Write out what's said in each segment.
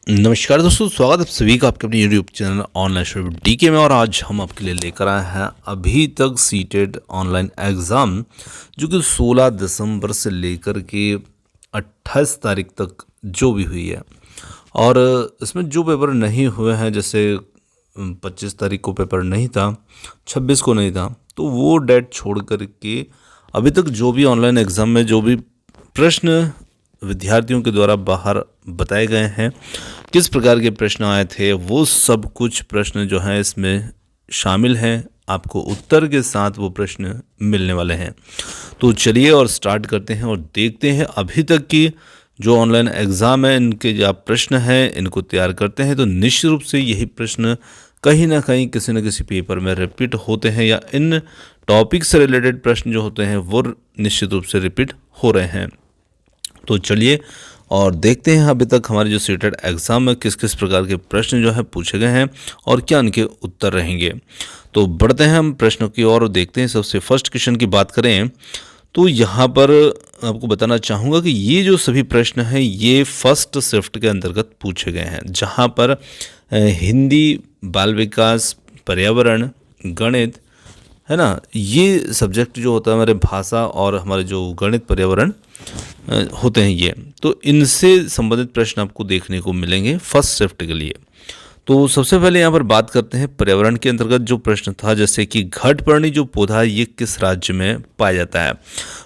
नमस्कार दोस्तों, स्वागत है आप सभी का आपके अपने YouTube channel online study DK में। और आज हम आपके लिए लेकर आए हैं अभी तक सीटेट ऑनलाइन एग्ज़ाम जो कि 16 दिसंबर से लेकर के 28 तारीख तक जो भी हुई है। और इसमें जो पेपर नहीं हुए हैं, जैसे 25 तारीख को पेपर नहीं था, 26 को नहीं था, तो वो डेट छोड़ कर के अभी तक जो भी ऑनलाइन एग्ज़ाम में जो भी प्रश्न विद्यार्थियों के द्वारा बाहर बताए गए हैं, किस प्रकार के प्रश्न आए थे, वो सब कुछ प्रश्न जो हैं इसमें शामिल हैं। आपको उत्तर के साथ वो प्रश्न मिलने वाले हैं। तो चलिए और स्टार्ट करते हैं और देखते हैं अभी तक की जो ऑनलाइन एग्ज़ाम है, इनके जो प्रश्न हैं इनको तैयार करते हैं। तो निश्चित रूप से यही प्रश्न कहीं ना कहीं किसी न किसी पेपर में रिपीट होते हैं, या इन टॉपिक से रिलेटेड प्रश्न जो होते हैं वो निश्चित रूप से रिपीट हो रहे हैं। तो चलिए और देखते हैं अभी तक हमारे जो सीटेट एग्ज़ाम में किस किस प्रकार के प्रश्न जो है पूछे गए हैं और क्या उनके उत्तर रहेंगे। तो बढ़ते हैं हम प्रश्नों की ओर और देखते हैं। सबसे फर्स्ट क्वेश्चन की बात करें तो यहाँ पर आपको बताना चाहूँगा कि ये जो सभी प्रश्न हैं ये फर्स्ट शिफ्ट के अंतर्गत पूछे गए हैं, जहाँ पर हिंदी, बाल विकास, पर्यावरण, गणित, है ना, ये सब्जेक्ट जो होता है हमारे भाषा और हमारे जो गणित पर्यावरण होते हैं, ये तो इनसे संबंधित प्रश्न आपको देखने को मिलेंगे फर्स्ट शिफ्ट के लिए। तो सबसे पहले यहाँ पर बात करते हैं पर्यावरण के अंतर्गत जो प्रश्न था, जैसे कि घटपर्णी जो पौधा है ये किस राज्य में पाया जाता है।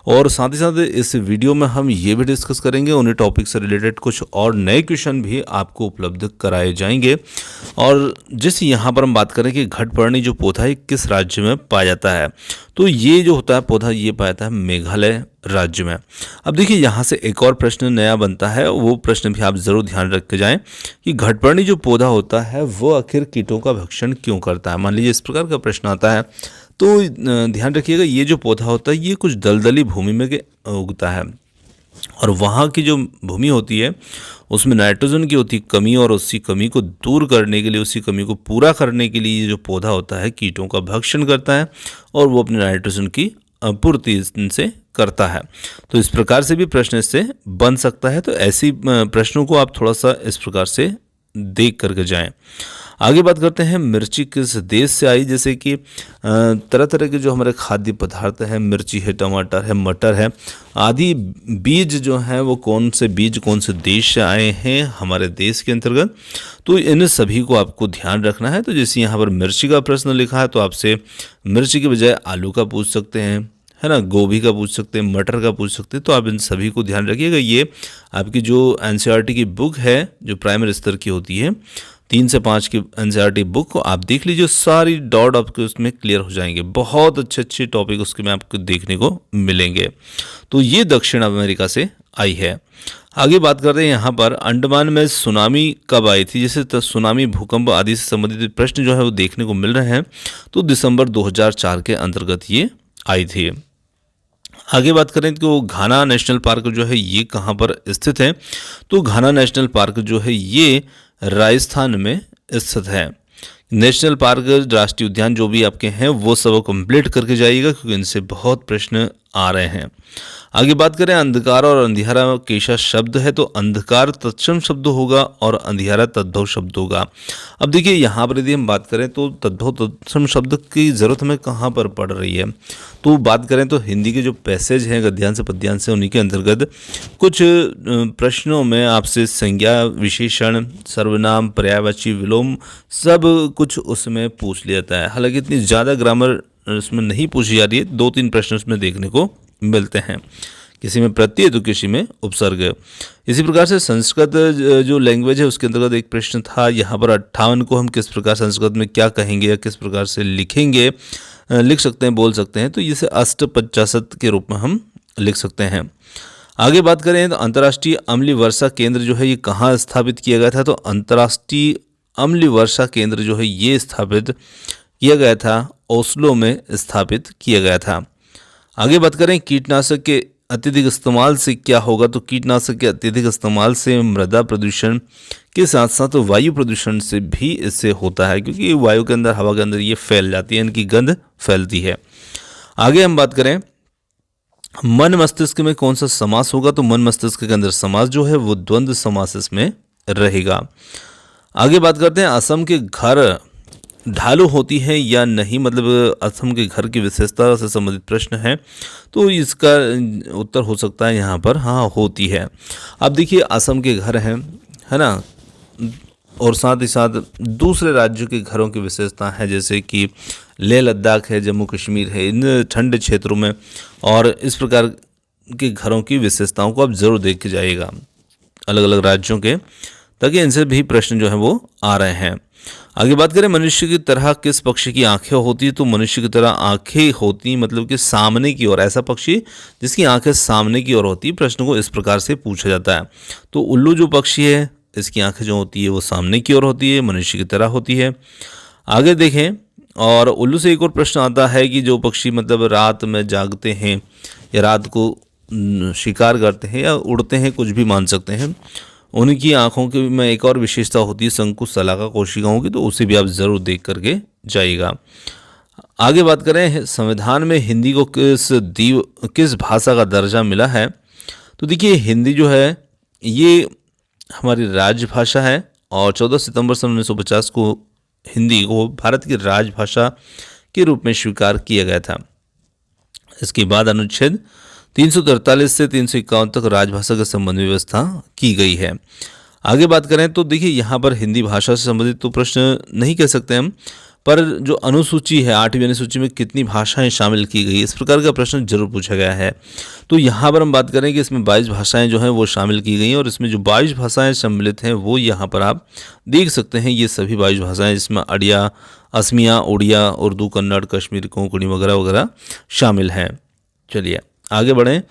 और साथ ही साथ इस वीडियो में हम ये भी डिस्कस करेंगे, उन्हीं टॉपिक से रिलेटेड कुछ और नए क्वेश्चन भी आपको उपलब्ध कराए जाएंगे। और जैसे यहाँ पर हम बात करें कि घटपर्णी जो पौधा है किस राज्य में पाया जाता है, तो ये जो होता है पौधा ये पाया जाता है मेघालय राज्य में। अब देखिए यहाँ से एक और प्रश्न नया बनता है, वो प्रश्न भी आप जरूर ध्यान रख के जाएं कि घटपर्णी जो पौधा होता है वो आखिर कीटों का भक्षण क्यों करता है। मान लीजिए इस प्रकार का प्रश्न आता है तो ध्यान रखिएगा, ये जो पौधा होता है ये कुछ दलदली भूमि में उगता है, और वहाँ की जो भूमि होती है उसमें नाइट्रोजन की होती कमी, और उसी कमी को दूर करने के लिए, उसी कमी को पूरा करने के लिए ये जो पौधा होता है कीटों का भक्षण करता है और वो अपने नाइट्रोजन की आपूर्ति से करता है। तो इस प्रकार से भी प्रश्न इससे बन सकता है। तो ऐसी प्रश्नों को आप थोड़ा सा इस प्रकार से देख करके जाएं। आगे बात करते हैं मिर्ची किस देश से आई। जैसे कि तरह तरह के जो हमारे खाद्य पदार्थ हैं, मिर्ची है, टमाटर है, मटर है, आदि बीज जो हैं वो कौन से बीज कौन से देश से आए हैं हमारे देश के अंतर्गत, तो इन सभी को आपको ध्यान रखना है। तो जैसे यहाँ पर मिर्ची का प्रश्न लिखा है तो आपसे मिर्ची के बजाय आलू का पूछ सकते हैं, है ना, गोभी का पूछ सकते हैं, मटर का पूछ सकते हैं। तो आप इन सभी को ध्यान रखिएगा। ये आपकी जो एनसीईआरटी की बुक है जो प्राइमरी स्तर की होती है, 3 से 5 की एनसीईआरटी बुक को आप देख लीजिए, सारी डॉट आपके उसमें क्लियर हो जाएंगे। बहुत अच्छे अच्छे टॉपिक उसके में आपको देखने को मिलेंगे। तो ये दक्षिण अमेरिका से आई है। आगे बात करते हैं यहाँ पर अंडमान में सुनामी कब आई थी। जैसे सुनामी, भूकंप आदि से संबंधित प्रश्न जो है वो देखने को मिल रहे हैं। तो दिसंबर 2004 के अंतर्गत ये आई थी। आगे बात करें तो घाना नेशनल पार्क जो है ये कहाँ पर स्थित है। तो घाना नेशनल पार्क जो है ये राजस्थान में स्थित है। नेशनल पार्क, राष्ट्रीय उद्यान जो भी आपके हैं वो सब कंप्लीट करके जाइएगा, क्योंकि इनसे बहुत प्रश्न आ रहे हैं। आगे बात करें अंधकार और अंधियारा कैसा शब्द है। तो अंधकार तत्सम शब्द होगा और अंधियारा तद्भव शब्द होगा। अब देखिए यहाँ पर यदि हम बात करें तो तद्भव तत्सम शब्द की ज़रूरत हमें कहाँ पर पड़ रही है। तो बात करें तो हिंदी के जो पैसेज हैं गद्यांश पद्यांश, उन्हीं के अंतर्गत कुछ प्रश्नों में आपसे संज्ञा, विशेषण, सर्वनाम, पर्यायवाची, विलोम सब कुछ उसमें पूछ लिया जाता है। हालांकि इतनी ज़्यादा ग्रामर इसमें नहीं पूछी जा रही है, 2-3 प्रश्न उसमें देखने को मिलते हैं, किसी में प्रत्यय तो किसी में उपसर्ग। इसी प्रकार से संस्कृत जो लैंग्वेज है उसके अंतर्गत एक प्रश्न था, यहाँ पर 58 को हम किस प्रकार संस्कृत में क्या कहेंगे या किस प्रकार से लिखेंगे, लिख सकते हैं, बोल सकते हैं। तो इसे अष्टपचाशत के रूप में हम लिख सकते हैं। आगे बात करें तो अंतर्राष्ट्रीय अम्लीय वर्षा केंद्र जो है ये कहाँ स्थापित किया गया था। तो अंतर्राष्ट्रीय अम्लीय वर्षा केंद्र जो है ये स्थापित किया गया था, ओस्लो में स्थापित किया गया था। आगे बात करें कीटनाशक के अत्यधिक इस्तेमाल से क्या होगा। तो कीटनाशक के अत्यधिक इस्तेमाल से मृदा प्रदूषण के साथ साथ वायु प्रदूषण से भी इससे होता है, क्योंकि वायु के अंदर, हवा के अंदर ये फैल जाती है, इनकी गंध फैलती है। आगे हम बात करें मन मस्तिष्क में कौन सा समास होगा। तो मन मस्तिष्क के अंदर समास जो है वो द्वंद्व समास इसमें रहेगा। आगे बात करते हैं असम के घर ढालू होती है या नहीं, मतलब असम के घर की विशेषता से संबंधित प्रश्न है। तो इसका उत्तर हो सकता है यहाँ पर हाँ होती है। अब देखिए असम के घर हैं, है ना, और साथ ही साथ दूसरे राज्यों के घरों की विशेषता है, जैसे कि लेह लद्दाख है, जम्मू कश्मीर है, इन ठंडे क्षेत्रों में, और इस प्रकार के घरों की विशेषताओं को आप ज़रूर देख के जाइएगा अलग अलग राज्यों के, ताकि इनसे भी प्रश्न जो है वो आ रहे हैं। आगे बात करें मनुष्य की तरह किस पक्षी की आंखें होती है, तो मनुष्य की तरह आंखें होती मतलब कि सामने की ओर, ऐसा पक्षी जिसकी आंखें सामने की ओर होती है। प्रश्न को इस प्रकार से पूछा जाता है। तो उल्लू जो पक्षी है इसकी आंखें जो होती है वो सामने की ओर होती है, मनुष्य की तरह होती है। आगे देखें, और उल्लू से एक और प्रश्न आता है कि जो पक्षी मतलब रात में जागते हैं या रात को शिकार करते हैं या उड़ते हैं, कुछ भी मान सकते हैं, उनकी आंखों की में एक और विशेषता होती है संकुच शलाका कोशिकाओं की, तो उसे भी आप ज़रूर देख करके जाइएगा। आगे बात करें संविधान में हिंदी को किस भाषा का दर्जा मिला है, तो देखिए हिंदी जो है ये हमारी राजभाषा है, और 14 सितंबर सन 1950 को हिंदी को भारत की राजभाषा के रूप में स्वीकार किया गया था। इसके बाद अनुच्छेद 343 से 351 तक राजभाषा के संबंध में व्यवस्था की गई है। आगे बात करें तो देखिए यहाँ पर हिंदी भाषा से संबंधित तो प्रश्न नहीं कह सकते हम, पर जो अनुसूची है 8वीं अनुसूची में कितनी भाषाएं शामिल की गई, इस प्रकार का प्रश्न जरूर पूछा गया है। तो यहाँ पर हम बात करें कि इसमें 22 भाषाएं जो हैं वो शामिल की गई हैं, और इसमें जो 22 भाषाएं सम्मिलित हैं वो यहाँ पर आप देख सकते हैं। ये सभी 22 भाषाएं, जिसमें अड़िया, असमिया, उड़िया, उर्दू, कन्नड़, कश्मीरी, कोंकणी वगैरह वगैरह शामिल हैं। चलिए आगे बढ़ें,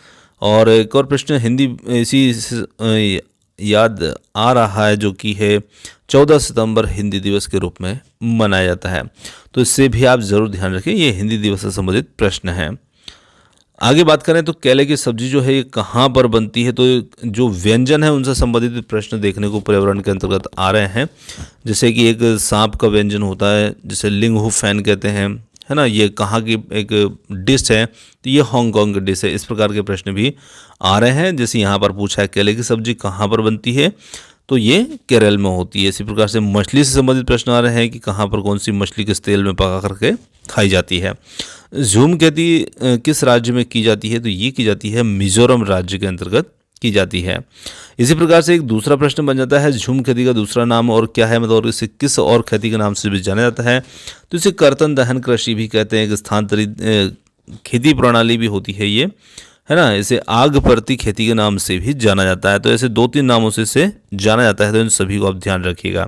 और एक और प्रश्न हिंदी इसी याद आ रहा है, जो कि है 14 सितंबर हिंदी दिवस के रूप में मनाया जाता है। तो इससे भी आप ज़रूर ध्यान रखें, ये हिंदी दिवस से संबंधित प्रश्न है। आगे बात करें तो केले की सब्जी जो है ये कहाँ पर बनती है, तो जो व्यंजन है उनसे संबंधित प्रश्न देखने को पर्यावरण के अंतर्गत आ रहे हैं। जैसे कि एक सांप का व्यंजन होता है जिसे लिंगहू फैन कहते हैं, है ना, ये कहाँ की एक डिश है, तो ये हांगकांग की डिश है। इस प्रकार के प्रश्न भी आ रहे हैं। जैसे यहाँ पर पूछा है केले की सब्जी कहाँ पर बनती है, तो ये केरल में होती है। इसी प्रकार से मछली से संबंधित प्रश्न आ रहे हैं कि कहाँ पर कौन सी मछली किस तेल में पका करके खाई जाती है। झूम खेती किस राज्य में की जाती है, तो ये की जाती है मिजोरम राज्य के अंतर्गत की जाती है। इसी प्रकार से एक दूसरा प्रश्न बन जाता है झूम खेती का दूसरा नाम और क्या है, मतलब इसे किस और खेती के नाम से भी जाना जाता है, तो इसे कर्तन दहन कृषि भी कहते हैं। एक स्थानांतरित खेती प्रणाली भी होती है ये, है ना। इसे आग परती खेती के नाम से भी जाना जाता है। तो ऐसे 2-3 नामों से इसे जाना जाता है, तो इन सभी को आप ध्यान रखिएगा।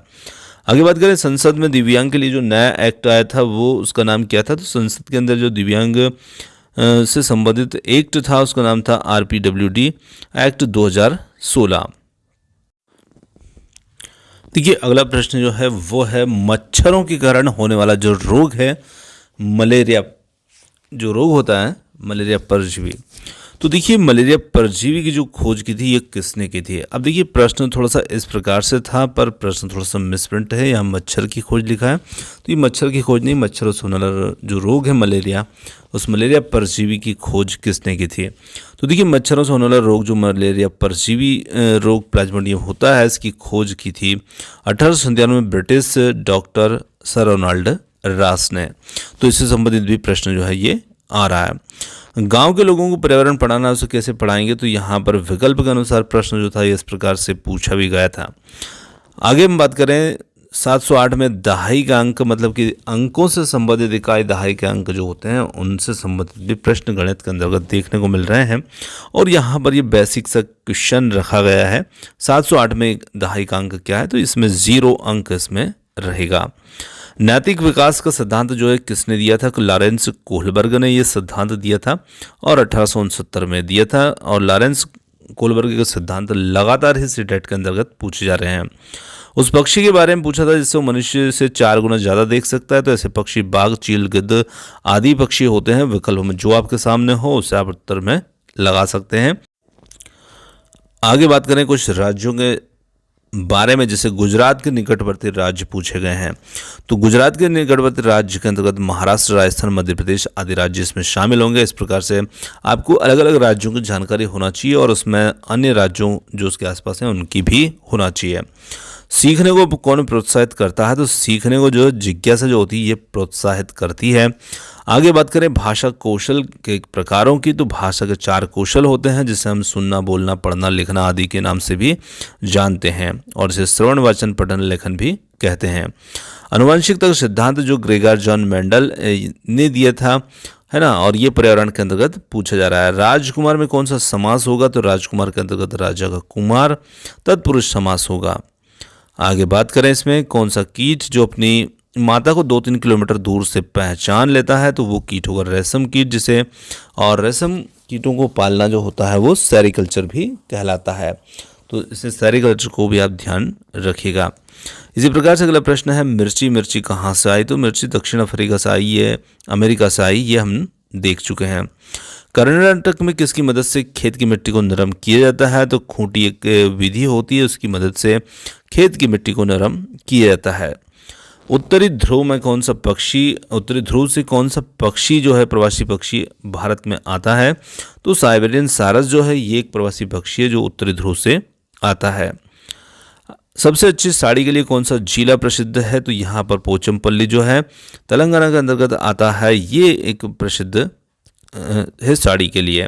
आगे बात करें संसद में दिव्यांग के लिए जो नया एक्ट आया था वो उसका नाम क्या था, तो संसद के अंदर जो दिव्यांग से संबंधित एक्ट था उसका नाम था RPWD एक्ट 2016। देखिए अगला प्रश्न जो है वो है मच्छरों के कारण होने वाला जो रोग है मलेरिया, जो रोग होता है मलेरिया परजीवी, तो देखिए मलेरिया परजीवी की जो खोज की थी ये किसने की थी। अब देखिए प्रश्न थोड़ा सा इस प्रकार से था, पर प्रश्न थोड़ा सा मिसप्रिंट है। यहाँ मच्छर की खोज लिखा है, तो ये मच्छर की खोज नहीं, मच्छरों से होने वाला जो रोग है मलेरिया, उस मलेरिया परजीवी की खोज किसने की थी। तो देखिए मच्छरों से होने वाला रोग जो मलेरिया परजीवी रोग प्लाज्मोडियम होता है, इसकी खोज की थी 1897 में ब्रिटिश डॉक्टर सर रोनाल्ड रास ने। तो इससे संबंधित भी प्रश्न जो है ये आ रहा है। गांव के लोगों को पर्यावरण पढ़ाना, उसे कैसे पढ़ाएंगे, तो यहाँ पर विकल्प के अनुसार प्रश्न जो था ये इस प्रकार से पूछा भी गया था। आगे हम बात करें 708 में दहाई का अंक, मतलब कि अंकों से संबंधित इकाई दहाई के अंक जो होते हैं उनसे संबंधित भी प्रश्न गणित के अंतर्गत देखने को मिल रहे हैं। और यहाँ पर ये बेसिक सा क्वेश्चन रखा गया है 708 में दहाई का अंक क्या है, तो इसमें 0 अंक इसमें रहेगा। नैतिक विकास का सिद्धांत जो है किसने दिया था, लॉरेंस कोहलबर्ग ने ये सिद्धांत दिया था और 1869 में दिया था। और लॉरेंस कोहलबर्ग का सिद्धांत लगातार ही सीटेट के अंतर्गत पूछे जा रहे हैं। उस पक्षी के बारे में पूछा था जिससे मनुष्य से 4 गुना ज़्यादा देख सकता है, तो ऐसे पक्षी बाघ, चील, गिद्ध आदि पक्षी होते हैं। विकल्प में जो आपके सामने हो उसे आप उत्तर में लगा सकते हैं। आगे बात करें कुछ राज्यों के बारे में, जैसे गुजरात के निकटवर्ती राज्य पूछे गए हैं, तो गुजरात के निकटवर्ती राज्य के अंतर्गत महाराष्ट्र, राजस्थान, मध्य प्रदेश आदि राज्य इसमें शामिल होंगे। इस प्रकार से आपको अलग अलग राज्यों की जानकारी होना चाहिए और उसमें अन्य राज्यों जो उसके आसपास हैं उनकी भी होना चाहिए। सीखने को कौन प्रोत्साहित करता है, तो सीखने को जो जिज्ञासा जो होती है ये प्रोत्साहित करती है। आगे बात करें भाषा कौशल के प्रकारों की, तो भाषा के 4 कौशल होते हैं जिसे हम सुनना, बोलना, पढ़ना, लिखना आदि के नाम से भी जानते हैं और इसे श्रवण, वाचन, पठन, लेखन भी कहते हैं। आनुवंशिकता का सिद्धांत जो ग्रेगर जॉन मेंडल ने दिया था, है ना, और ये पर्यावरण के अंतर्गत पूछा जा रहा है। राजकुमार में कौन सा समास होगा, तो राजकुमार के अंतर्गत राजा का कुमार तत्पुरुष समास होगा। आगे बात करें इसमें कौन सा कीट जो अपनी माता को 2-3 किलोमीटर दूर से पहचान लेता है, तो वो कीट होगा रेशम कीट, जिसे और रेशम कीटों को पालना जो होता है वो सेरीकल्चर भी कहलाता है। तो इसे सेरीकल्चर को भी आप ध्यान रखिएगा। इसी प्रकार से अगला प्रश्न है मिर्ची कहाँ से आई, तो मिर्ची दक्षिण अफ्रीका से आई है, अमेरिका से आई, ये हम देख चुके हैं। कर्नाटक में किसकी मदद से खेत की मिट्टी को नरम किया जाता है, तो खूंटी एक विधि होती है, उसकी मदद से खेत की मिट्टी को नरम किया जाता है। उत्तरी ध्रुव में कौन सा पक्षी, उत्तरी ध्रुव से कौन सा पक्षी जो है प्रवासी पक्षी भारत में आता है, तो साइबेरियन सारस जो है ये एक प्रवासी पक्षी है जो उत्तरी ध्रुव से आता है। सबसे अच्छी साड़ी के लिए कौन सा जिला प्रसिद्ध है, तो यहाँ पर पोचमपल्ली जो है तेलंगाना के अंतर्गत आता है, ये एक प्रसिद्ध है साड़ी के लिए।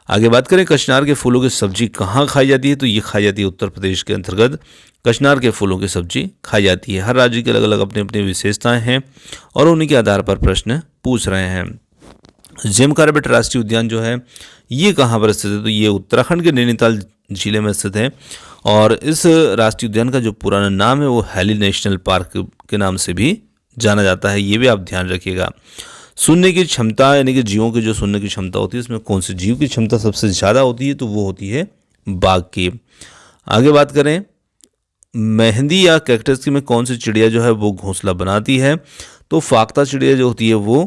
आगे बात करें कचनार के फूलों की सब्जी कहाँ खाई जाती है, तो ये खाई जाती है उत्तर प्रदेश के अंतर्गत कचनार के फूलों की सब्जी खाई जाती है। हर राज्य के अलग अलग अपनी अपनी विशेषताएं हैं और उन्हीं के आधार पर प्रश्न पूछ रहे हैं। जिम कॉर्बेट राष्ट्रीय उद्यान जो है ये कहाँ पर स्थित है, तो ये उत्तराखंड के नैनीताल जिले में स्थित है और इस राष्ट्रीय उद्यान का जो पुराना नाम है वो हैली नेशनल पार्क के नाम से भी जाना जाता है, ये भी आप ध्यान रखिएगा। सुनने की क्षमता यानी कि जीवों की जो सुनने की क्षमता होती है उसमें कौन से जीव की क्षमता सबसे ज़्यादा होती है, तो वो होती है बाघ की। आगे बात करें मेहंदी या कैक्टस में कौन सी चिड़िया जो है वो घोंसला बनाती है, तो फाख्ता चिड़िया जो होती है वो,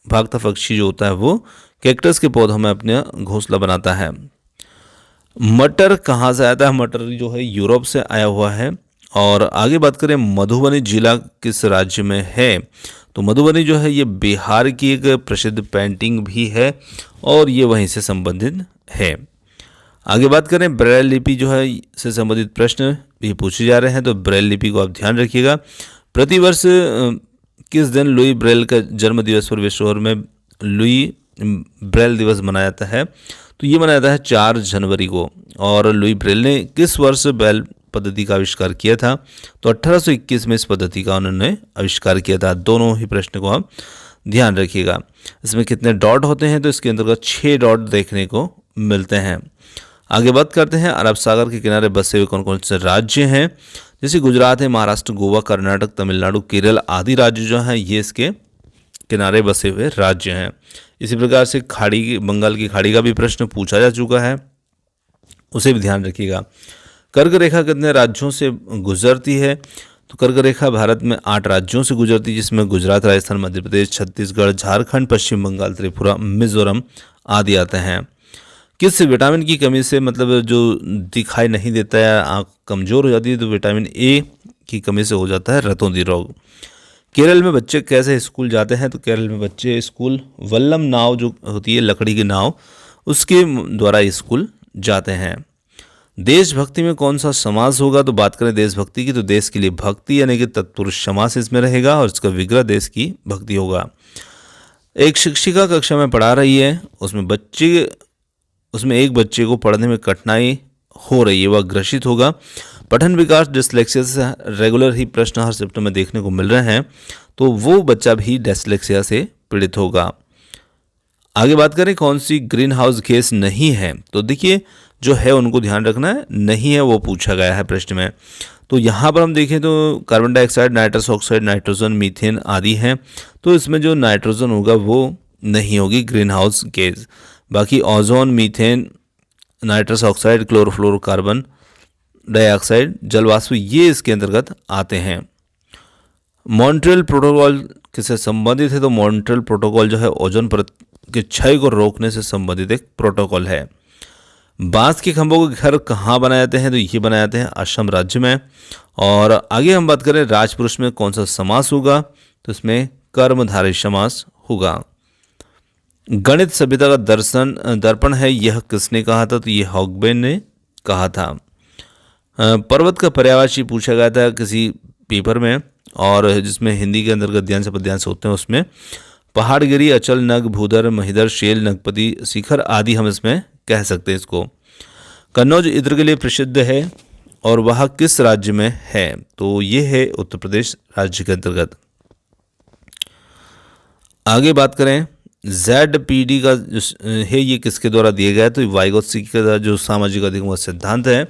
फाख्ता पक्षी जो होता है वो कैक्टस के पौधों में अपने घोंसला बनाता है। मटर कहाँ से आता है, मटर जो है यूरोप से आया हुआ है। और आगे बात करें मधुबनी जिला किस राज्य में है, तो मधुबनी जो है ये बिहार की एक प्रसिद्ध पेंटिंग भी है और ये वहीं से संबंधित है। आगे बात करें ब्रेल लिपि जो है से संबंधित प्रश्न भी पूछे जा रहे हैं, तो ब्रेल लिपि को आप ध्यान रखिएगा। प्रतिवर्ष किस दिन लुई ब्रेल का जन्म दिवस पर विश्व भर में लुई ब्रेल दिवस मनाया जाता है, तो ये मनाया जाता है 4 जनवरी को। और लुई ब्रेल ने किस वर्ष ब्रेल पद्धति का आविष्कार किया था, तो 1821 में इस पद्धति का उन्होंने आविष्कार किया था। दोनों ही प्रश्न को आप ध्यान रखिएगा। इसमें कितने डॉट होते हैं, तो इसके अंतर्गत 6 डॉट देखने को मिलते हैं। आगे बात करते हैं अरब सागर के किनारे बसे हुए कौन कौन से राज्य हैं, जैसे गुजरात है, महाराष्ट्र, गोवा, कर्नाटक, तमिलनाडु, केरल आदि राज्य जो हैं ये इसके किनारे बसे हुए राज्य हैं। इसी प्रकार से खाड़ी, बंगाल की खाड़ी का भी प्रश्न पूछा जा चुका है, उसे भी ध्यान रखिएगा। कर्क रेखा कितने राज्यों से गुजरती है, तो कर्क रेखा भारत में 8 राज्यों से गुजरती है, जिसमें गुजरात, राजस्थान, मध्य प्रदेश, छत्तीसगढ़, झारखंड, पश्चिम बंगाल, त्रिपुरा, मिजोरम आदि आते हैं। किस विटामिन की कमी से मतलब जो दिखाई नहीं देता है, आँख कमज़ोर हो जाती है, तो विटामिन ए की कमी से हो जाता है रतौंधी रोग। केरल में बच्चे कैसे स्कूल जाते हैं, तो केरल में बच्चे स्कूल वल्लम नाव जो होती है लकड़ी की नाव उसके द्वारा स्कूल जाते हैं। देशभक्ति में कौन सा समास होगा, तो बात करें देशभक्ति की, तो देश के लिए भक्ति यानी कि तत्पुरुष समास इसमें रहेगा और इसका विग्रह देश की भक्ति होगा। एक शिक्षिका कक्षा में पढ़ा रही है, उसमें एक बच्चे को पढ़ने में कठिनाई हो रही है, वह ग्रसित होगा। पठन विकास डिसलेक्सिया से रेगुलर ही प्रश्न हर शिफ्ट में देखने को मिल रहे हैं, तो वो बच्चा भी डिसलेक्सिया से पीड़ित होगा। आगे बात करें कौन सी ग्रीन हाउस गैस नहीं है, तो देखिए जो है उनको ध्यान रखना है, नहीं है वो पूछा गया है प्रश्न में। तो यहाँ पर हम देखें तो carbon dioxide, nitrous oxide, nitrogen, methane आदि हैं, तो इसमें जो नाइट्रोजन होगा वो नहीं होगी ग्रीन हाउस गैस। बाकी ozone, methane, nitrous oxide, chlorofluorocarbon dioxide, जलवाष्प ये इसके अंतर्गत आते हैं। मॉन्ट्रियल प्रोटोकॉल किससे संबंधित है, तो मॉन्ट्रियल प्रोटोकॉल जो है ओजोन परत के क्षय को रोकने से संबंधित एक प्रोटोकॉल है। बांस के खंभों के घर कहाँ बनाए जाते हैं? तो ये बनाए जाते हैं असम राज्य में। और आगे हम बात करें राजपुरुष में कौन सा समास होगा? तो इसमें कर्मधारय समास होगा। गणित सभ्यता का दर्पण है, यह किसने कहा था? तो ये हॉगबेन ने कहा था। पर्वत का पर्यायवाची पूछा गया था किसी पेपर में, और जिसमें हिंदी के अंतर्गत ध्यान से पद्यांश होते हैं, उसमें पहाड़गिरी, अचल, नग, भूधर, महिधर, शेल, नगपति, शिखर आदि हम इसमें कह सकते हैं इसको। कन्नौज इत्र के लिए प्रसिद्ध है और वह किस राज्य में है? तो ये है उत्तर प्रदेश राज्य के अंतर्गत। आगे बात करें ZPD का जो है ये किसके द्वारा दिया गया है? तो वाइगोत्स्की का जो सामाजिक अधिगम सिद्धांत है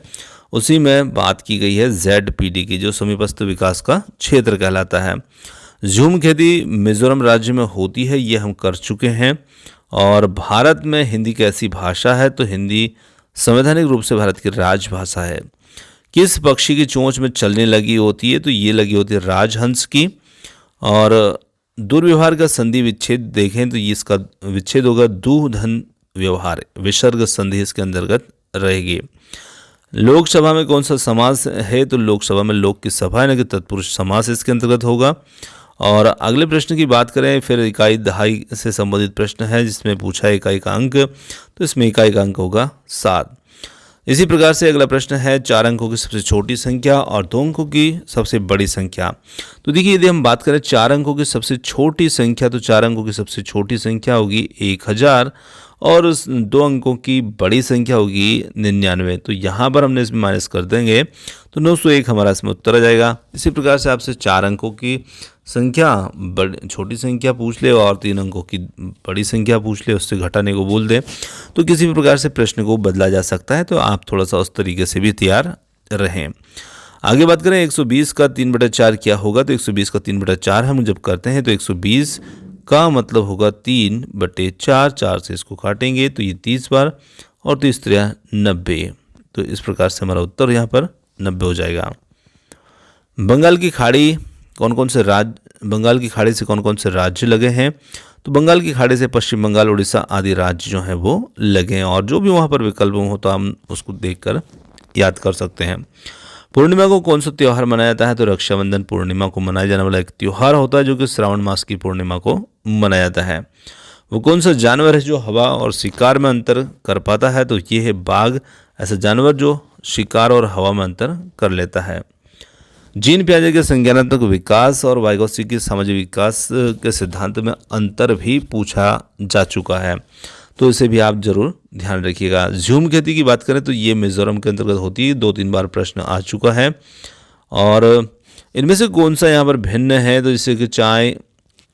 उसी में बात की गई है ZPD की, जो समीपस्थ विकास का क्षेत्र कहलाता है। झूम खेती मिजोरम राज्य में होती है, ये हम कर चुके हैं। और भारत में हिंदी कैसी भाषा है? तो हिंदी संवैधानिक रूप से भारत की राजभाषा है। किस पक्षी की चोंच में चलने लगी होती है? तो ये लगी होती है राजहंस की। और दुर्व्यवहार का संधि विच्छेद देखें तो ये इसका विच्छेद होगा दुधन व्यवहार, विसर्ग संधि इसके अंतर्गत रहेगी। लोकसभा में कौन सा समास है? तो लोकसभा में लोक की सभा यानी कि तत्पुरुष समास इसके अंतर्गत होगा। और अगले प्रश्न की बात करें, फिर इकाई दहाई से संबंधित प्रश्न है जिसमें पूछा है इकाई का अंक, तो इसमें इकाई का अंक होगा 7। इसी प्रकार से अगला प्रश्न है 4 अंकों की सबसे छोटी संख्या और 2 अंकों की सबसे बड़ी संख्या। तो देखिए यदि हम बात करें 4 अंकों की सबसे छोटी संख्या, तो 4 अंकों की सबसे छोटी संख्या होगी 1000 और 2 अंकों की बड़ी संख्या होगी 99। तो यहाँ पर हमने इसमें माइनस कर देंगे तो 901 हमारा इसमें उत्तर आ जाएगा। इसी प्रकार से आपसे 4 अंकों की संख्या बड़ी छोटी संख्या पूछ ले और 3 अंकों की बड़ी संख्या पूछ ले, उससे घटाने को बोल दे, तो किसी भी प्रकार से प्रश्न को बदला जा सकता है। तो आप थोड़ा सा उस तरीके से भी तैयार रहें। आगे बात करें 120 का 3/4 क्या होगा? तो 120 का 3/4 हम जब करते हैं तो 120 का मतलब होगा 3/4, 4 से इसको काटेंगे तो ये 30 बार और 30 3 90। तो इस प्रकार से हमारा उत्तर यहाँ पर 90 हो जाएगा। बंगाल की खाड़ी बंगाल की खाड़ी से कौन कौन से राज्य लगे हैं? तो बंगाल की खाड़ी से पश्चिम बंगाल, उड़ीसा आदि राज्य जो हैं वो लगे हैं, और जो भी वहाँ पर विकल्प हो तो हम उसको देखकर याद कर सकते हैं। पूर्णिमा को कौन सा त्यौहार मनाया जाता है? तो रक्षाबंधन पूर्णिमा को मनाया जाने वाला एक त्यौहार होता है जो कि श्रावण मास की पूर्णिमा को मनाया जाता है। वो कौन सा जानवर है जो हवा और शिकार में अंतर कर पाता है? तो ये है बाघ, ऐसा जानवर जो शिकार और हवा में अंतर कर लेता है। जीन पियाजे के संज्ञानात्मक विकास और वाइगोत्स्की के सामाजिक विकास के सिद्धांत में अंतर भी पूछा जा चुका है, तो इसे भी आप जरूर ध्यान रखिएगा। झूम खेती की बात करें तो ये मिजोरम के अंतर्गत होती है, 2-3 बार प्रश्न आ चुका है। और इनमें से कौन सा यहाँ पर भिन्न है? तो जैसे कि चाय,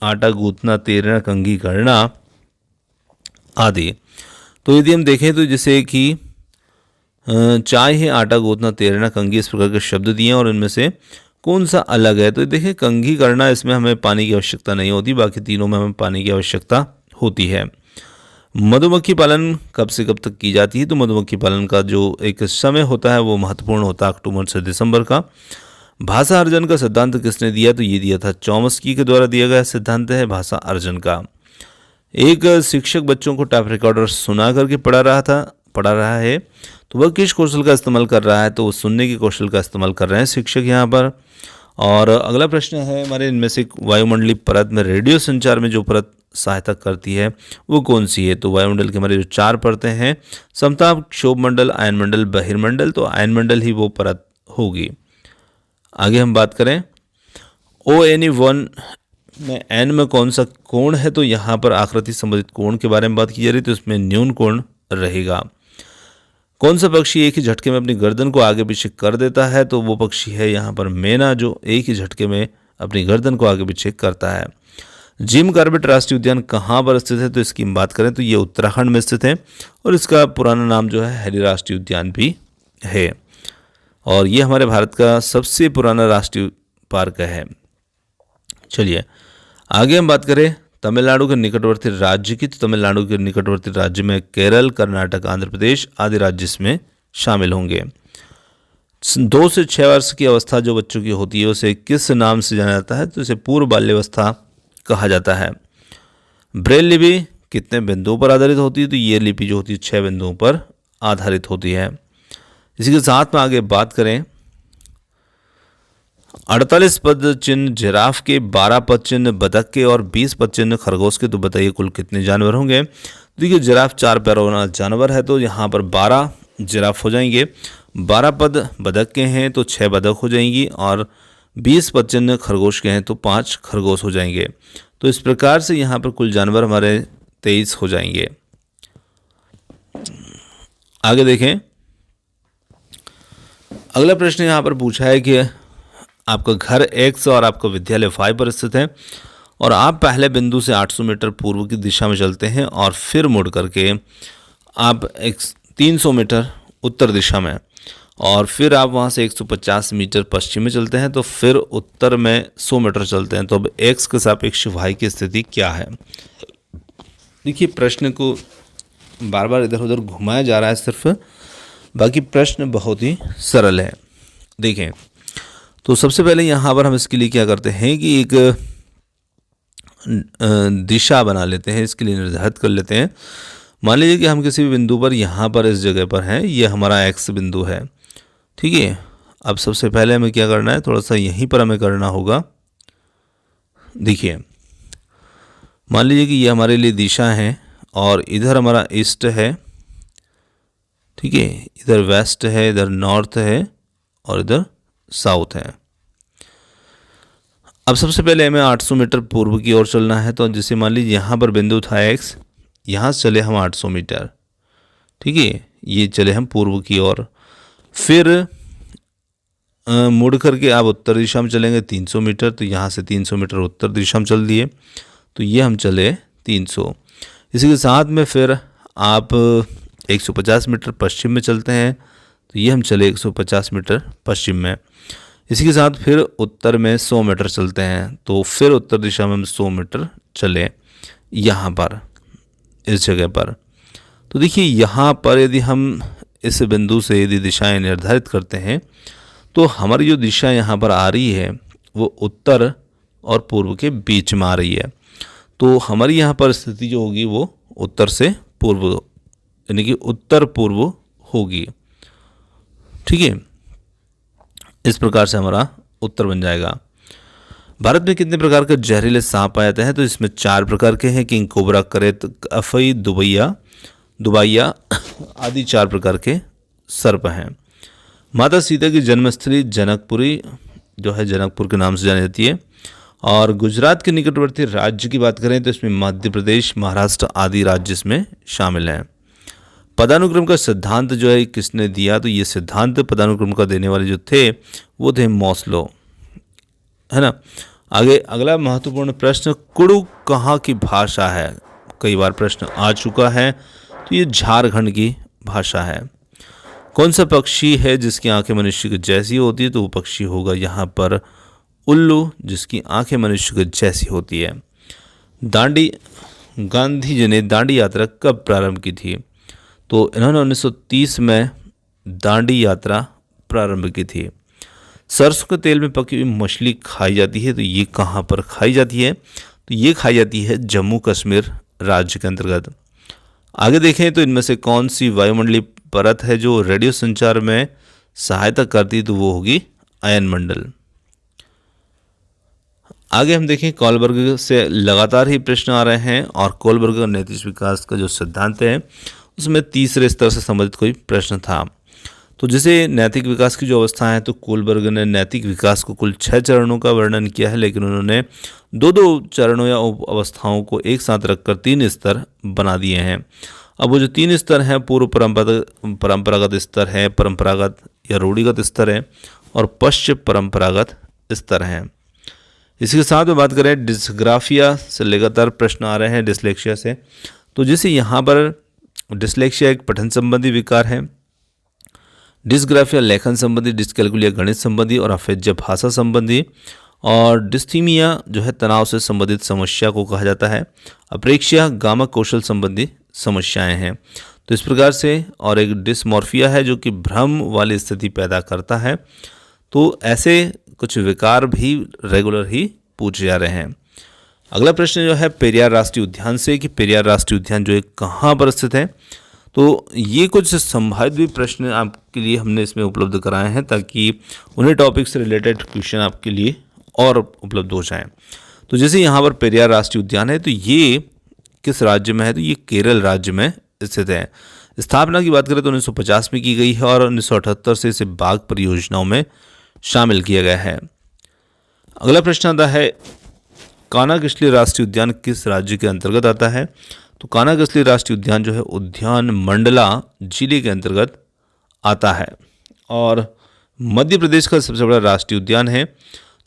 आटा गूंथना, तैरना, कंघी करना आदि। तो यदि हम देखें तो जैसे कि चाय है, आटा गूंथना, तैरना, कंघी, इस प्रकार के शब्द दिए हैं और इनमें से कौन सा अलग है? तो देखिए कंघी करना इसमें हमें पानी की आवश्यकता नहीं होती, बाकी तीनों में हमें पानी की आवश्यकता होती है। मधुमक्खी पालन कब से कब तक की जाती है? तो मधुमक्खी पालन का जो एक समय होता है वो महत्वपूर्ण होता है अक्टूबर से दिसंबर का। भाषा अर्जन का सिद्धांत किसने दिया? तो ये दिया था चॉम्स्की के द्वारा दिया गया सिद्धांत है भाषा अर्जन का। एक शिक्षक बच्चों को टाइप रिकॉर्डर सुना करके पढ़ा रहा है, तो वह किस कौशल का इस्तेमाल कर रहा है? तो वो सुनने के कौशल का इस्तेमाल कर रहे हैं शिक्षक यहाँ पर। और अगला प्रश्न है हमारे, इनमें से वायुमंडलीय परत में रेडियो संचार में जो परत सहायता करती है वो कौन सी है? तो वायुमंडल के हमारे जो 4 परतें हैं, समताप, क्षोभ मंडल, आयन मंडल, बहिर्मंडल, तो आयन मंडल ही वो परत होगी। आगे हम बात करें ONE1 में एन में कौन सा कोण है? तो यहाँ पर आकृति संबंधित कोण के बारे में बात की जा रही है, तो इसमें न्यून कोण रहेगा। कौन सा पक्षी एक ही झटके में अपनी गर्दन को आगे पीछे कर देता है? तो वो पक्षी है यहाँ पर मैना, जो एक ही झटके में अपनी गर्दन को आगे पीछे करता है। जिम कॉर्बेट राष्ट्रीय उद्यान कहाँ पर स्थित है? तो इसकी हम बात करें तो ये उत्तराखंड में स्थित है और इसका पुराना नाम जो है हैरी राष्ट्रीय उद्यान भी है, और ये हमारे भारत का सबसे पुराना राष्ट्रीय पार्क है। चलिए आगे हम बात करें तमिलनाडु के निकटवर्ती राज्य की। तो तमिलनाडु के निकटवर्ती राज्य में केरल, कर्नाटक, आंध्र प्रदेश आदि राज्य इसमें शामिल होंगे। 2 से 6 वर्ष की अवस्था जो बच्चों की होती है उसे किस नाम से जाना जाता है? तो इसे पूर्व बाल्यावस्था कहा जाता है। ब्रेल लिपि कितने बिंदुओं पर आधारित होती है? तो ये लिपि जो होती है 6 बिंदुओं पर आधारित होती है। इसी के साथ में आगे बात करें, 48 पद चिन्ह जिराफ के, 12 पद चिन्ह बतख के और 20 पद चिन्ह खरगोश के, तो बताइए कुल कितने जानवर होंगे। देखिए जिराफ 4 पैरों वाला जानवर है, तो यहाँ पर 12 जिराफ हो जाएंगे, 12 पद बतख के हैं तो 6 बतख हो जाएंगी, और 20 पद चिन्ह खरगोश के हैं तो 5 खरगोश हो जाएंगे। तो इस प्रकार से यहाँ पर कुल जानवर हमारे 23 हो जाएंगे। आगे देखें, अगला प्रश्न यहाँ पर पूछा है कि आपका घर X और आपका विद्यालय Y पर स्थित है और आप पहले बिंदु से 800 मीटर पूर्व की दिशा में चलते हैं और फिर मुड़ करके आप 300 मीटर उत्तर दिशा में, और फिर आप वहाँ से 150 मीटर पश्चिम में चलते हैं, तो फिर उत्तर में 100 मीटर चलते हैं। तो अब X के सापेक्ष Y की स्थिति क्या है। देखिए प्रश्न को बार बार इधर उधर घुमाया जा रहा है सिर्फ, बाकी प्रश्न बहुत ही सरल है। देखें, तो सबसे पहले यहाँ पर हम इसके लिए क्या करते हैं कि एक दिशा बना लेते हैं, इसके लिए निर्धारित कर लेते हैं। मान लीजिए कि हम किसी भी बिंदु पर यहाँ पर इस जगह पर हैं, ये हमारा X बिंदु है, ठीक है। अब सबसे पहले हमें क्या करना है, थोड़ा सा यहीं पर हमें करना होगा। देखिए मान लीजिए कि ये हमारे लिए दिशा है और इधर हमारा ईस्ट है, ठीक है, इधर वेस्ट है, इधर नॉर्थ है और इधर साउथ है। अब सबसे पहले हमें 800 मीटर पूर्व की ओर चलना है, तो जैसे मान लीजिए यहाँ पर बिंदु था X, यहाँ से चले हम 800 मीटर, ठीक है, ये चले हम पूर्व की ओर, फिर मुड़ करके आप उत्तर दिशा में चलेंगे 300 मीटर, तो यहाँ से 300 मीटर उत्तर दिशा में चल दिए, तो ये हम चले 300। इसी के साथ में फिर आप 150 मीटर पश्चिम में चलते हैं, तो ये हम चले 150 मीटर पश्चिम में। इसी के साथ फिर उत्तर में 100 मीटर चलते हैं, तो फिर उत्तर दिशा में हम 100 मीटर चले यहाँ पर, इस जगह पर। तो देखिए यहाँ पर यदि हम इस बिंदु से यदि दिशाएं निर्धारित करते हैं, तो हमारी जो दिशा यहाँ पर आ रही है वो उत्तर और पूर्व के बीच में आ रही है। तो हमारी यहाँ पर स्थिति जो होगी वो उत्तर से पूर्व, यानी कि उत्तर पूर्व होगी, ठीक है। इस प्रकार से हमारा उत्तर बन जाएगा। भारत में कितने प्रकार के जहरीले सांप पाए जाते हैं, तो इसमें 4 प्रकार के हैं, किंग कोबरा, करेत, अफई, दुबैया आदि 4 प्रकार के सर्प हैं। माता सीता की जन्मस्थली जनकपुरी जो है जनकपुर के नाम से जानी जाती है। और गुजरात के निकटवर्ती राज्य की बात करें तो इसमें मध्य प्रदेश, महाराष्ट्र आदि राज्य इसमें शामिल हैं। पदानुक्रम का सिद्धांत जो है किसने दिया, तो ये सिद्धांत पदानुक्रम का देने वाले जो थे वो थे मॉस्लो, है ना। आगे अगला महत्वपूर्ण प्रश्न, कुड़ू कहाँ की भाषा है। कई बार प्रश्न आ चुका है, तो ये झारखंड की भाषा है। कौन सा पक्षी है जिसकी आंखें मनुष्य की जैसी होती है, तो वो पक्षी होगा यहाँ पर उल्लू, जिसकी आंखें मनुष्य की जैसी होती है। गांधी जी ने दांडी यात्रा कब प्रारंभ की थी, तो इन्होंने 1930 में दांडी यात्रा प्रारंभ की थी। सरसों के तेल में पकी हुई मछली खाई जाती है, तो ये कहाँ पर खाई जाती है, तो ये खाई जाती है जम्मू कश्मीर राज्य के अंतर्गत। आगे देखें तो इनमें से कौन सी वायुमंडलीय परत है जो रेडियो संचार में सहायता करती, तो वो होगी आयन मंडल। आगे हम देखें, कोलबर्ग से लगातार ही प्रश्न आ रहे हैं और कोलबर्ग का नैतिक विकास का जो सिद्धांत है उसमें तीसरे स्तर से संबंधित कोई प्रश्न था। तो जैसे नैतिक विकास की जो अवस्था है, तो कोलबर्ग ने नैतिक विकास को कुल 6 चरणों का वर्णन किया है, लेकिन उन्होंने 2-2 चरणों या उप अवस्थाओं को एक साथ रखकर 3 स्तर बना दिए हैं। अब वो जो 3 स्तर हैं, पूर्व परंपरागत स्तर है, परंपरागत या रूढ़िगत स्तर है और पश्चिम परंपरागत स्तर हैं। इसी के साथ में बात करें डिस्ग्राफिया से लगातार प्रश्न आ रहे हैं, डिसलेक्सिया से। तो जैसे यहाँ पर डिसलेक्सिया एक पठन संबंधी विकार है, डिस्ग्राफिया लेखन संबंधी, डिस्कैलकुलिया गणित संबंधी और अफेज्या भाषा संबंधी, और डिस्थीमिया जो है तनाव से संबंधित समस्या को कहा जाता है। अप्रेक्सिया गामा कौशल संबंधी समस्याएं हैं। तो इस प्रकार से, और एक डिसमॉर्फिया है जो कि भ्रम वाली स्थिति पैदा करता है। तो ऐसे कुछ विकार भी रेगुलर ही पूछे जा रहे हैं। अगला प्रश्न जो है पेरियार राष्ट्रीय उद्यान से, कि पेरियार राष्ट्रीय उद्यान जो है कहाँ पर स्थित है, तो ये कुछ संभावित भी प्रश्न आपके लिए हमने इसमें उपलब्ध कराए हैं ताकि उन्हें टॉपिक से रिलेटेड क्वेश्चन आपके लिए और उपलब्ध हो जाएं। तो जैसे यहाँ पर पेरियार राष्ट्रीय उद्यान है, तो ये किस राज्य में है? तो ये केरल राज्य में स्थित है। स्थापना की बात करें तो 1950 में की गई है और 1978 से इसे बाघ परियोजनाओं में शामिल किया गया है। अगला प्रश्न आता है, कान्हा-किसली राष्ट्रीय उद्यान किस राज्य के अंतर्गत आता है? तो कान्हा-किसली राष्ट्रीय उद्यान जो है उद्यान मंडला जिले के अंतर्गत आता है और मध्य प्रदेश का सबसे बड़ा राष्ट्रीय उद्यान है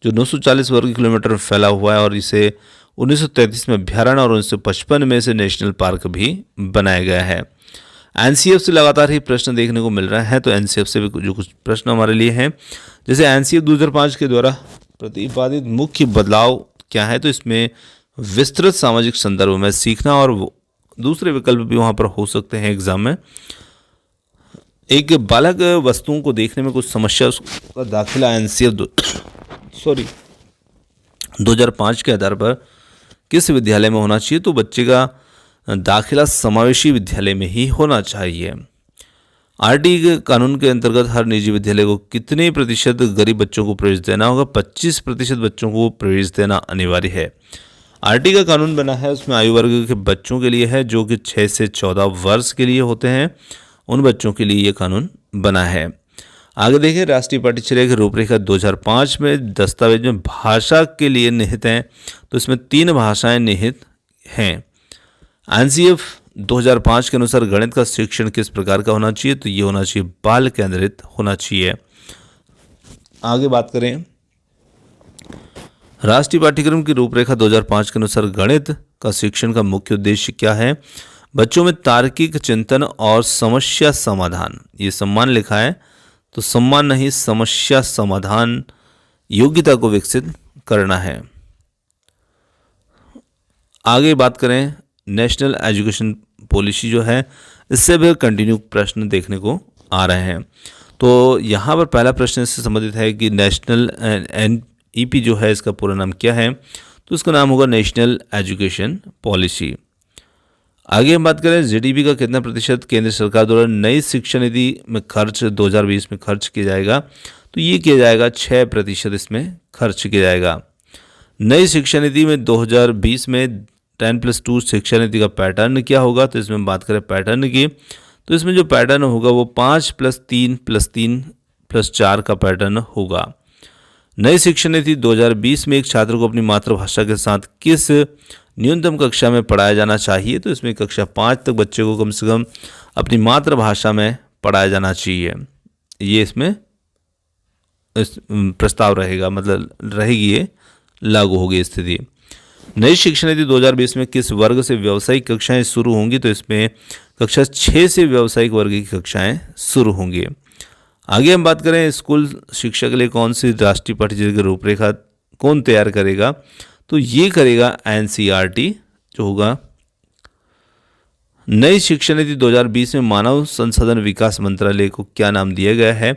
जो 940 वर्ग किलोमीटर में फैला हुआ है और इसे 1933 में अभ्यारण्य और 1955 में इसे नेशनल पार्क भी बनाया गया है। एनसीएफ से लगातार ही प्रश्न देखने को मिल रहे हैं, तो एनसीएफ से भी जो कुछ प्रश्न हमारे लिए हैं, जैसे एनसीएफ 2005 के द्वारा प्रतिपादित मुख्य बदलाव क्या है? तो इसमें विस्तृत सामाजिक संदर्भ में सीखना और दूसरे विकल्प भी वहाँ पर हो सकते हैं एग्जाम में। एक बालक वस्तुओं को देखने में कुछ समस्या, उसका दाखिला एनसीएफ 2005 के आधार पर किस विद्यालय में होना चाहिए? तो बच्चे का दाखिला समावेशी विद्यालय में ही होना चाहिए। आरटी के कानून के अंतर्गत हर निजी विद्यालय को कितने प्रतिशत गरीब बच्चों को प्रवेश देना होगा? 25% बच्चों को प्रवेश देना अनिवार्य है। आरटी का कानून बना है, उसमें आयु वर्ग के बच्चों के लिए है जो कि 6 से 14 वर्ष के लिए होते हैं, उन बच्चों के लिए ये कानून बना है। आगे देखें, राष्ट्रीय पाठ्यचर्या की रूपरेखा 2005 में दस्तावेज में भाषा के लिए निहित हैं, तो इसमें 3 भाषाएं निहित हैं। एनसीएफ 2005 के अनुसार गणित का शिक्षण किस प्रकार का होना चाहिए? तो ये होना चाहिए बाल केंद्रित होना चाहिए। आगे बात करें, राष्ट्रीय पाठ्यक्रम की रूपरेखा 2005 के अनुसार गणित का शिक्षण का मुख्य उद्देश्य क्या है? बच्चों में तार्किक चिंतन और समस्या समाधान, ये सम्मान लिखा है तो सम्मान नहीं, समस्या समाधान योग्यता को विकसित करना है। आगे बात करें, नेशनल एजुकेशन पॉलिसी जो है, इससे भी कंटिन्यू प्रश्न देखने को आ रहे हैं। तो यहाँ पर पहला प्रश्न इससे संबंधित है कि नेशनल एनईपी जो है इसका पूरा नाम क्या है? तो इसका नाम होगा नेशनल एजुकेशन पॉलिसी। आगे हम बात करें, जीडीपी का कितना प्रतिशत केंद्र सरकार द्वारा नई शिक्षा नीति में खर्च 2020 में खर्च किया जाएगा? तो ये किया जाएगा 6% इसमें खर्च किया जाएगा। नई शिक्षा नीति में 2020 में 10+2 शिक्षा नीति का पैटर्न क्या होगा? तो इसमें बात करें पैटर्न की, तो इसमें जो पैटर्न होगा वो 5+3+3+4 का पैटर्न होगा। नई शिक्षा नीति 2020 में एक छात्र को अपनी मातृभाषा के साथ किस न्यूनतम कक्षा में पढ़ाया जाना चाहिए? तो इसमें कक्षा 5 तक बच्चे को कम से कम अपनी मातृभाषा में पढ़ाया जाना चाहिए। ये इसमें प्रस्ताव रहेगा, मतलब रहेगी, ये लागू होगी स्थिति। नई शिक्षा नीति 2020 में किस वर्ग से व्यावसायिक कक्षाएं शुरू होंगी? तो इसमें कक्षा 6 से व्यावसायिक वर्ग की कक्षाएं शुरू होंगी। आगे हम बात करें, स्कूल शिक्षा के लिए कौन सी राष्ट्रीय पाठ्यचर्या की रूपरेखा कौन तैयार करेगा? तो ये करेगा एनसीईआरटी जो होगा। नई शिक्षा नीति 2020 में मानव संसाधन विकास मंत्रालय को क्या नाम दिया गया है?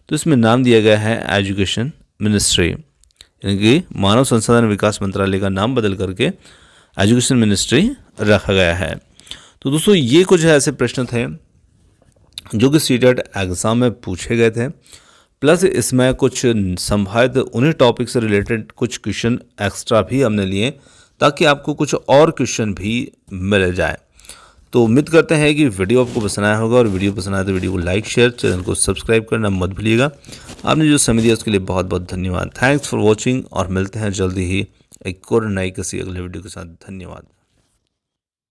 तो इसमें नाम दिया गया है एजुकेशन मिनिस्ट्री, यानी कि मानव संसाधन विकास मंत्रालय का नाम बदल करके एजुकेशन मिनिस्ट्री रखा गया है। तो दोस्तों, ये कुछ ऐसे प्रश्न थे जो कि सीटेट एग्ज़ाम में पूछे गए थे, प्लस इसमें कुछ संभावित उन्हीं टॉपिक से रिलेटेड कुछ क्वेश्चन एक्स्ट्रा भी हमने लिए ताकि आपको कुछ और क्वेश्चन भी मिल जाए। तो उम्मीद करते हैं कि वीडियो आपको पसंद आया होगा, और वीडियो पसंद आया तो वीडियो को लाइक, शेयर, चैनल को सब्सक्राइब करना मत भूलिएगा। आपने जो समय दिया उसके लिए बहुत बहुत धन्यवाद। थैंक्स फॉर वॉचिंग, और मिलते हैं जल्दी ही एक और नई किसी अगले वीडियो के साथ। धन्यवाद।